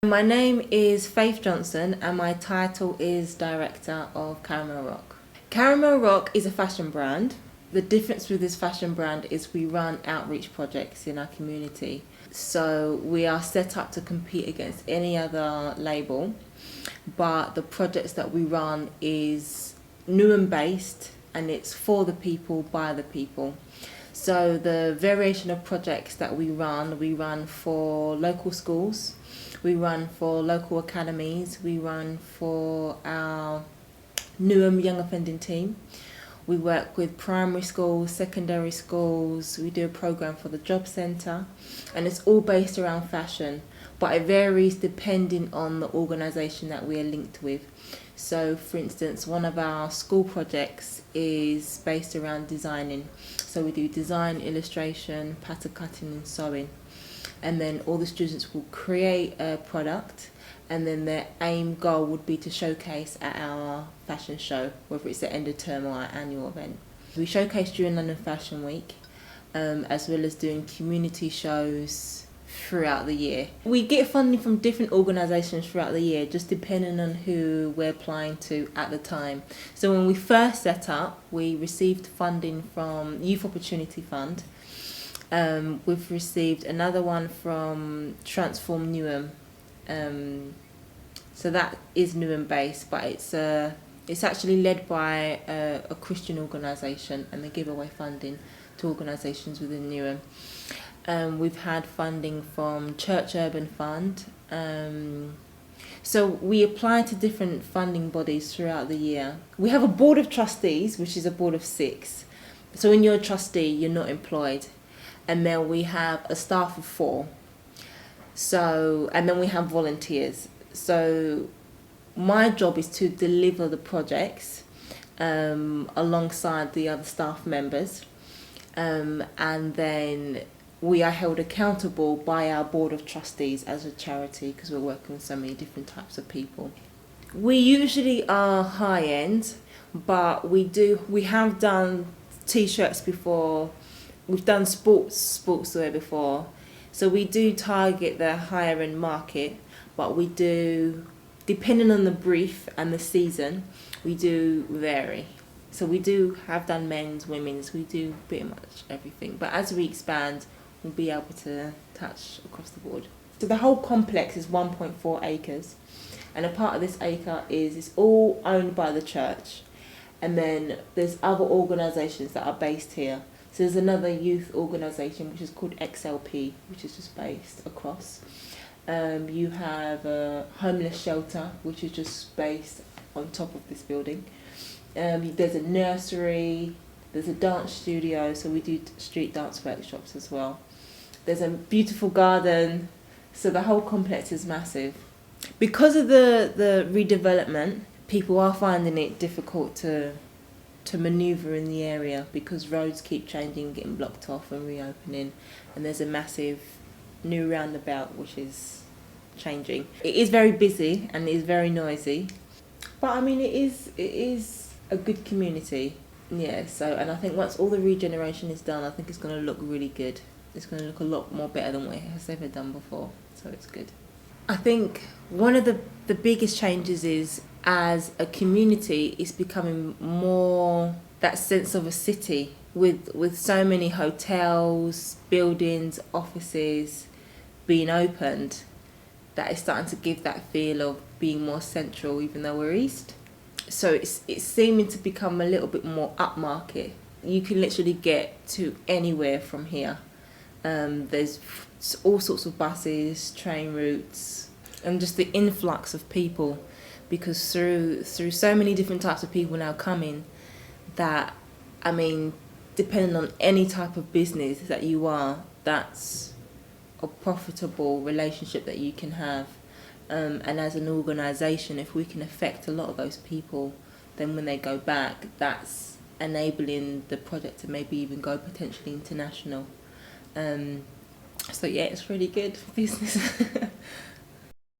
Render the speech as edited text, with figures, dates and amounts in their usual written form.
My name is Faith Johnson and my title is Director of Caramel Rock. Caramel Rock is a fashion brand. The difference with this fashion brand is we run outreach projects in our community. So we are set up to compete against any other label, but the projects that we run is Newham based and it's for the people, by the people. So the variation of projects that we run for local schools, we run for local academies, we run for our Newham Young Offending Team. We work with primary schools, secondary schools, we do a programme for the job centre, and it's all based around fashion, but it varies depending on the organisation that we are linked with. So for instance, one of our school projects is based around designing. So we do design, illustration, pattern cutting and sewing. And then all the students will create a product, and then their aim goal would be to showcase at our fashion show, whether it's the end of term or our annual event. We showcase during London Fashion Week, as well as doing community shows throughout the year. We get funding from different organisations throughout the year, just depending on who we're applying to at the time. So when we first set up, we received funding from Youth Opportunity Fund. We've received another one from Transform Newham. So that is Newham based, but it's actually led by a Christian organisation, and they give away funding to organisations within Newham. We've had funding from Church Urban Fund. So we apply to different funding bodies throughout the year. We have a board of trustees, which is a board of 6. So when you're a trustee, you're not employed. And then we have a staff of 4. So, and then we have volunteers. So my job is to deliver the projects alongside the other staff members. And then we are held accountable by our board of trustees as a charity, because we're working with so many different types of people. We usually are high end, but we have done t-shirts before. We've done sportswear before, so we do target the higher end market, but we do, depending on the brief and the season, we do vary. So we have done men's, women's, we do pretty much everything. But as we expand, we'll be able to touch across the board. So the whole complex is 1.4 acres, and a part of this acre it's all owned by the church, and then there's other organisations that are based here. So there's another youth organisation which is called XLP, which is just based across. You have a homeless shelter, which is just based on top of this building. There's a nursery, there's a dance studio, so we do street dance workshops as well. There's a beautiful garden, so the whole complex is massive. Because of the redevelopment, people are finding it difficult to manoeuvre in the area, because roads keep changing, getting blocked off and reopening, and there's a massive new roundabout which is changing. It is very busy and it is very noisy, but I mean it is a good community. Yeah, so, and I think once all the regeneration is done, I think it's going to look really good. It's going to look a lot more better than what it has ever done before, so it's good. I think one of the biggest changes is, as a community, it's becoming more that sense of a city with so many hotels, buildings, offices being opened, that it's starting to give that feel of being more central, even though we're east. So it's seeming to become a little bit more upmarket. You can literally get to anywhere from here. There's all sorts of buses, train routes, and just the influx of people, because through so many different types of people now coming, that, I mean, depending on any type of business that you are, that's a profitable relationship that you can have. And as an organisation, if we can affect a lot of those people, then when they go back, that's enabling the project to maybe even go potentially international. So yeah, it's really good for business.